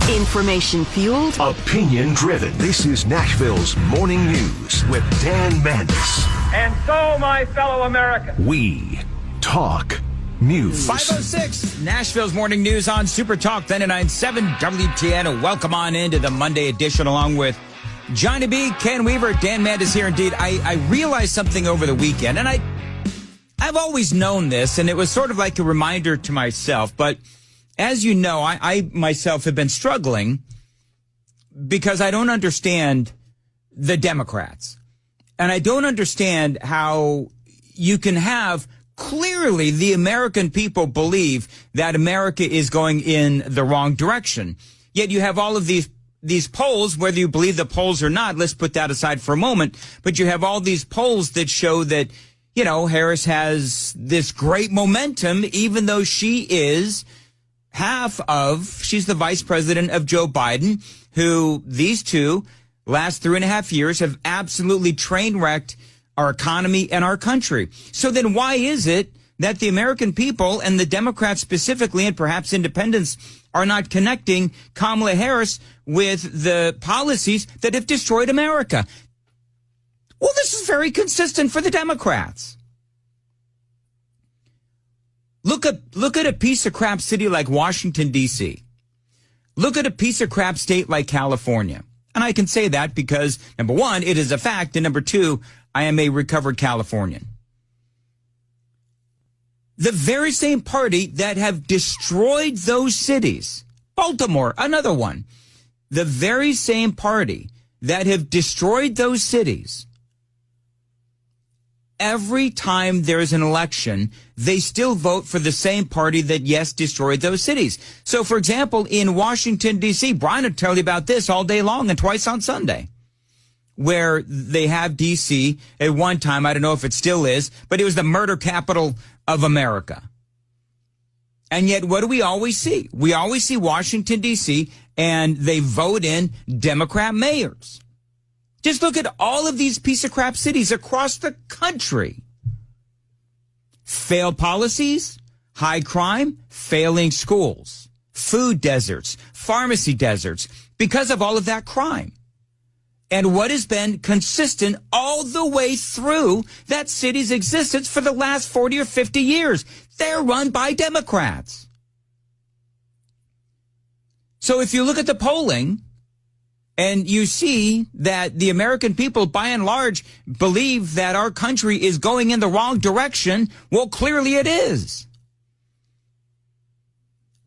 Information fueled. Opinion driven. This is Nashville's Morning News with Dan Mandis. And so, my fellow Americans, we talk news. 5:06, Nashville's Morning News on Super Talk 99.7 WTN. And welcome on into the Monday edition along with Johnny B, Ken Weaver, Dan Mandis here. Indeed, I realized something over the weekend, and I've always known this, and it was sort of like a reminder to myself. But as you know, I myself have been struggling because I don't understand the Democrats. And I don't understand how you can have clearly the American people believe that America is going in the wrong direction. Yet you have all of these polls, whether you believe the polls or not, let's put that aside for a moment. But you have all these polls that show that, you know, Harris has this great momentum, even though she is she's the vice president of Joe Biden, who these two last 3.5 years have absolutely train wrecked our economy and our country. So then why is it that the American people and the Democrats specifically, and perhaps independents, are not connecting Kamala Harris with the policies that have destroyed America? Well, this is very consistent for the Democrats. Look at a piece of crap city like Washington, D.C. Look at a piece of crap state like California. And I can say that because, number one, it is a fact, and number two, I am a recovered Californian. The very same party that have destroyed those cities, Baltimore, another one, the very same party that have destroyed those cities, every time there's an election, they still vote for the same party that, yes, destroyed those cities. So, for example, in Washington, D.C., Brian will tell you about this all day long and twice on Sunday, where they have D.C. at one time, I don't know if it still is, but it was the murder capital of America. And yet, what do we always see? We always see Washington, D.C., and they vote in Democrat mayors. Just look at all of these piece of crap cities across the country. Failed policies, high crime, failing schools, food deserts, pharmacy deserts, because of all of that crime. And what has been consistent all the way through that city's existence for the last 40 or 50 years? They're run by Democrats. So if you look at the polling, and you see that the American people, by and large, believe that our country is going in the wrong direction. Well, clearly it is.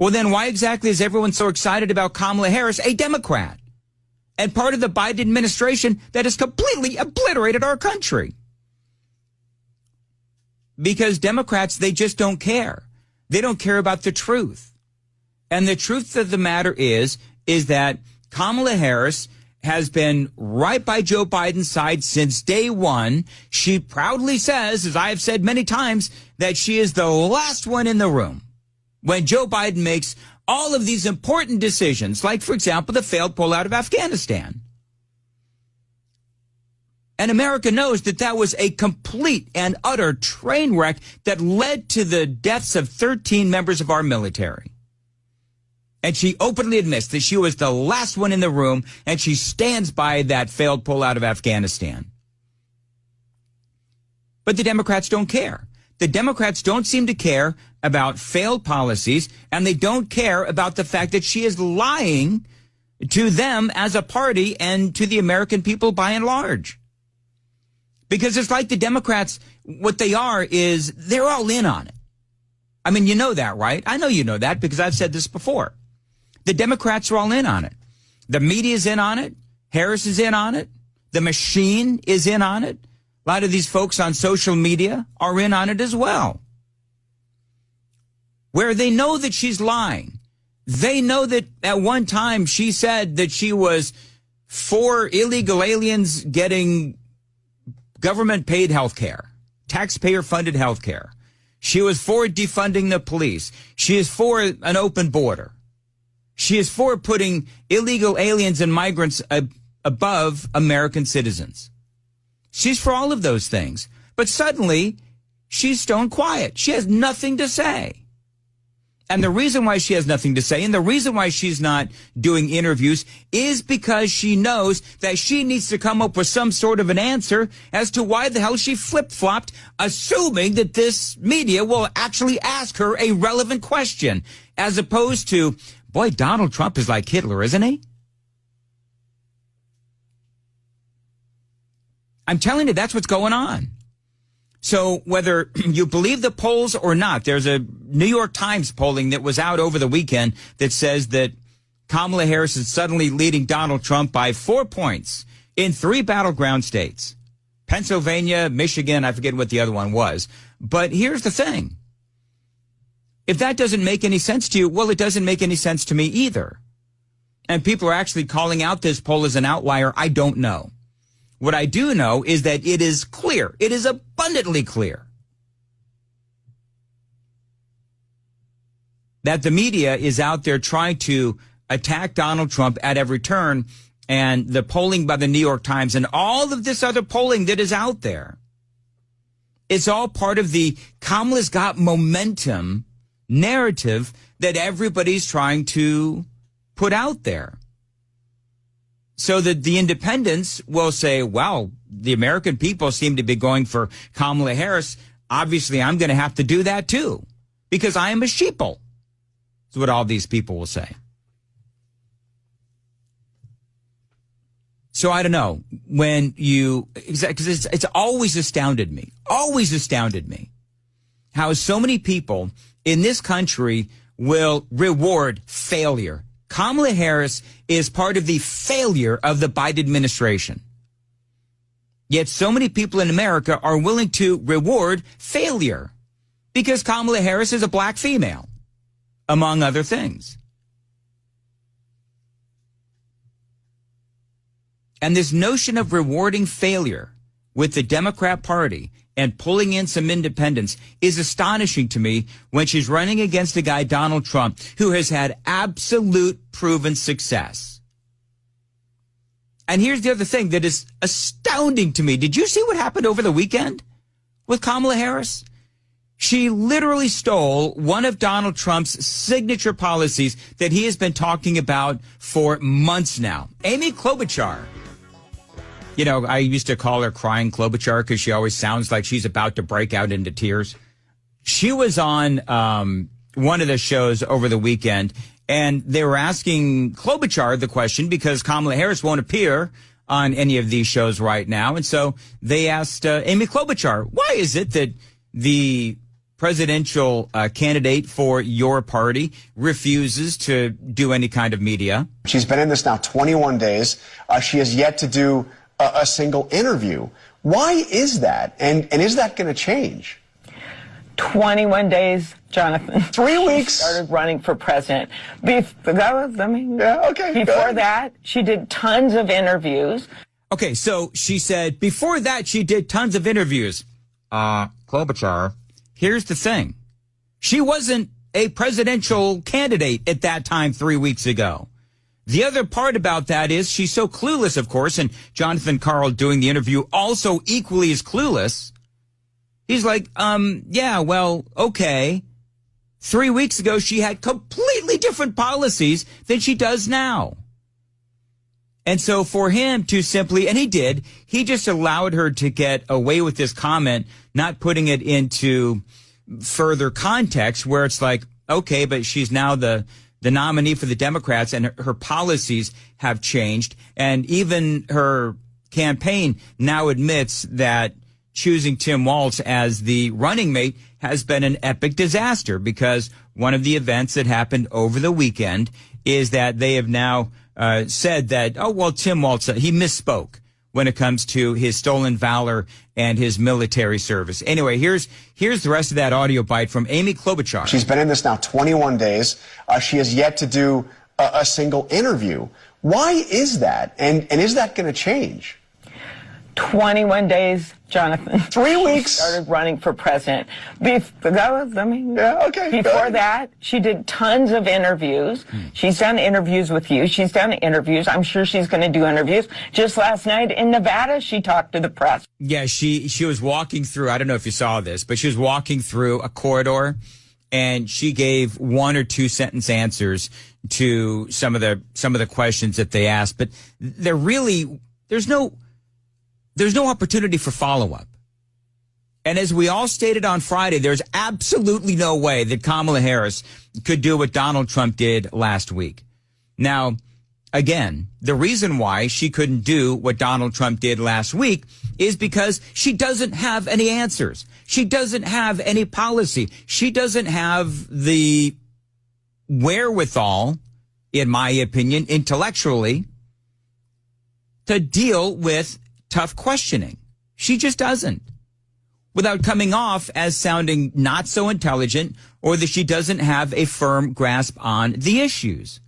Well, then why exactly is everyone so excited about Kamala Harris, a Democrat, and part of the Biden administration that has completely obliterated our country? Because Democrats, they just don't care. They don't care about the truth. And the truth of the matter is that Kamala Harris has been right by Joe Biden's side since day one. She proudly says, as I have said many times, that she is the last one in the room when Joe Biden makes all of these important decisions, like, for example, the failed pullout of Afghanistan. And America knows that that was a complete and utter train wreck that led to the deaths of 13 members of our military. And she openly admits that she was the last one in the room, and she stands by that failed pullout of Afghanistan. But the Democrats don't care. The Democrats don't seem to care about failed policies, and they don't care about the fact that she is lying to them as a party and to the American people by and large. Because it's like the Democrats, what they are is they're all in on it. I mean, you know that, right? I know you know that because I've said this before. The Democrats are all in on it. The media is in on it. Harris is in on it. The machine is in on it. A lot of these folks on social media are in on it as well. Where they know that she's lying. They know that at one time she said that she was for illegal aliens getting government-paid health care, taxpayer-funded health care. She was for defunding the police. She is for an open border. She is for putting illegal aliens and migrants above American citizens. She's for all of those things. But suddenly, she's stone quiet. She has nothing to say. And the reason why she has nothing to say and the reason why she's not doing interviews is because she knows that she needs to come up with some sort of an answer as to why the hell she flip-flopped, assuming that this media will actually ask her a relevant question, as opposed to, boy, Donald Trump is like Hitler, isn't he? I'm telling you, that's what's going on. So whether you believe the polls or not, there's a New York Times polling that was out over the weekend that says that Kamala Harris is suddenly leading Donald Trump by 4 points in 3 battleground states. Pennsylvania, Michigan, I forget what the other one was. But here's the thing. If that doesn't make any sense to you, well, it doesn't make any sense to me either. And people are actually calling out this poll as an outlier. I don't know. What I do know is that it is clear. It is abundantly clear that the media is out there trying to attack Donald Trump at every turn, and the polling by the New York Times and all of this other polling that is out there, it's all part of the Kamala's got momentum narrative that everybody's trying to put out there. So that the independents will say, well, the American people seem to be going for Kamala Harris. Obviously, I'm going to have to do that too, because I am a sheeple. That's what all these people will say. So I don't know when you, because it's always astounded me how so many people in this country will reward failure. Kamala Harris is part of the failure of the Biden administration. Yet so many people in America are willing to reward failure because Kamala Harris is a black female, among other things. And this notion of rewarding failure with the Democrat Party and pulling in some independents is astonishing to me when she's running against a guy, Donald Trump, who has had absolute proven success. And here's the other thing that is astounding to me. Did you see what happened over the weekend with Kamala Harris? She literally stole one of Donald Trump's signature policies that he has been talking about for months now. Amy Klobuchar. You know, I used to call her Crying Klobuchar because she always sounds like she's about to break out into tears. She was on one of the shows over the weekend, and they were asking Klobuchar the question because Kamala Harris won't appear on any of these shows right now. And so they asked Amy Klobuchar, why is it that the presidential candidate for your party refuses to do any kind of media? She's been in this now 21 days. She has yet to do a single interview. Why is that? And is that going to change? 21 days, Jonathan. 3 weeks. She started running for president. Before that, she did tons of interviews. Okay, so she said before that she did tons of interviews. Klobuchar, here's the thing. She wasn't a presidential candidate at that time 3 weeks ago. The other part about that is she's so clueless, of course, and Jonathan Karl doing the interview also equally is clueless. He's like, yeah, well, okay. 3 weeks ago, she had completely different policies than she does now. And so for him to simply, and he did, he just allowed her to get away with this comment, not putting it into further context where it's like, okay, but she's now the nominee for the Democrats and her policies have changed. And even her campaign now admits that choosing Tim Walz as the running mate has been an epic disaster because one of the events that happened over the weekend is that they have now said that, oh, well, Tim Walz, he misspoke when it comes to his stolen valor and his military service. Anyway, here's the rest of that audio bite from Amy Klobuchar. She's been in this now 21 days. She has yet to do a single interview. Why is that? And is that going to change? 21 days, Jonathan. 3 weeks. She started running for president. Before that, she did tons of interviews. She's done interviews with you. She's done interviews. I'm sure she's going to do interviews. Just last night in Nevada, she talked to the press. Yeah, she was walking through, I don't know if you saw this, but she was walking through a corridor and she gave 1 or 2 sentence answers to some of the questions that they asked, but there's no opportunity for follow-up. And as we all stated on Friday, there's absolutely no way that Kamala Harris could do what Donald Trump did last week. Now, again, the reason why she couldn't do what Donald Trump did last week is because she doesn't have any answers. She doesn't have any policy. She doesn't have the wherewithal, in my opinion, intellectually, to deal with tough questioning. She just doesn't. Without coming off as sounding not so intelligent or that she doesn't have a firm grasp on the issues.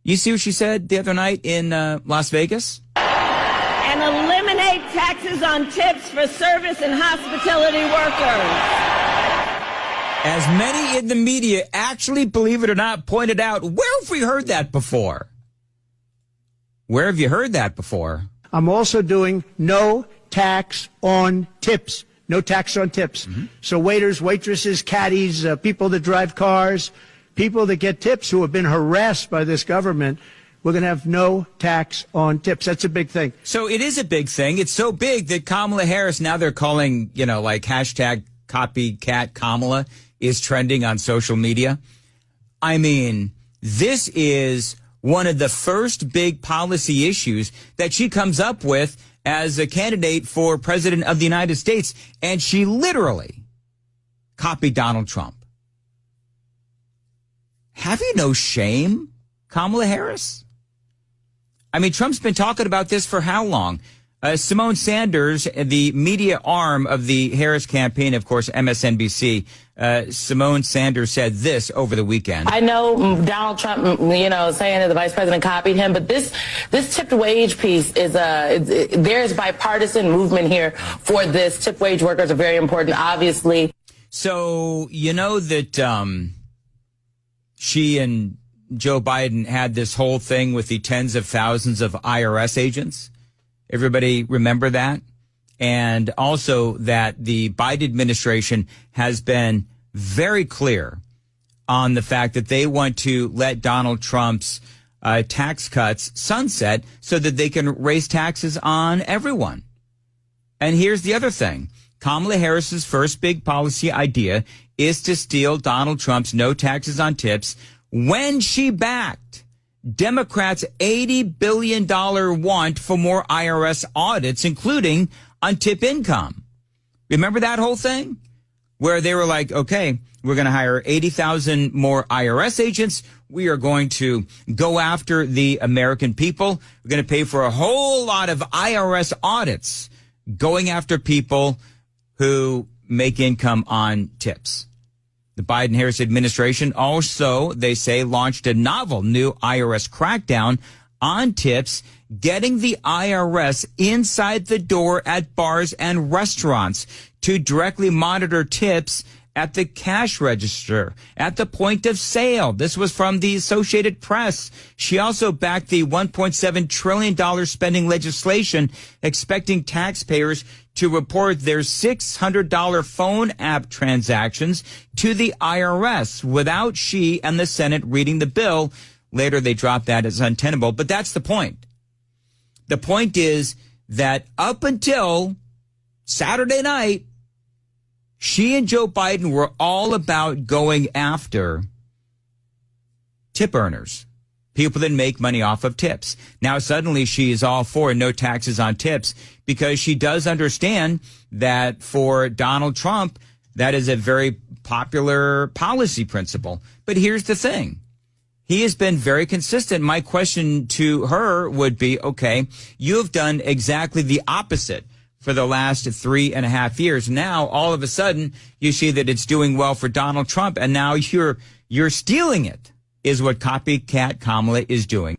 You see what she said the other night in Las Vegas? And eliminate taxes on tips for service and hospitality workers. As many in the media actually, believe it or not, pointed out, where have we heard that before? Where have you heard that before? I'm also doing no tax on tips. No tax on tips. Mm-hmm. So waiters, waitresses, caddies, people that drive cars, people that get tips who have been harassed by this government, we're going to have no tax on tips. That's a big thing. So it is a big thing. It's so big that Kamala Harris, now they're calling, like hashtag Kopy Kat Kamala is trending on social media. I mean, this is one of the first big policy issues that she comes up with as a candidate for president of the United States. And she literally copied Donald Trump. Have you no shame, Kamala Harris? I mean, Trump's been talking about this for how long? Simone Sanders, the media arm of the Harris campaign, of course, MSNBC, Simone Sanders said this over the weekend. I know Donald Trump, saying that the vice president copied him, but this tipped wage piece is there's bipartisan movement here for this. Tipped wage workers are very important, obviously. So, you know that she and Joe Biden had this whole thing with the tens of thousands of IRS agents. Everybody remember that? And also that the Biden administration has been very clear on the fact that they want to let Donald Trump's tax cuts sunset so that they can raise taxes on everyone. And here's the other thing. Kamala Harris's first big policy idea is to steal Donald Trump's no taxes on tips when she backed Democrats' $80 billion want for more IRS audits, including on tip income. Remember that whole thing? Where they were like, okay, we're going to hire 80,000 more IRS agents. We are going to go after the American people. We're going to pay for a whole lot of IRS audits going after people who make income on tips. The Biden-Harris administration also, they say, launched a novel new IRS crackdown on tips, getting the IRS inside the door at bars and restaurants to directly monitor tips at the cash register, at the point of sale. This was from the Associated Press. She also backed the $1.7 trillion spending legislation, expecting taxpayers to report their $600 phone app transactions to the IRS without she and the Senate reading the bill. Later, they dropped that as untenable. But that's the point. The point is that up until Saturday night, she and Joe Biden were all about going after tip earners, people that make money off of tips. Now, suddenly she is all for no taxes on tips because she does understand that for Donald Trump, that is a very popular policy principle. But here's the thing. He has been very consistent. My question to her would be, okay, you have done exactly the opposite for the last 3.5 years. Now, all of a sudden, you see that it's doing well for Donald Trump, and now you're stealing it, is what Kopy Kat Kamala is doing.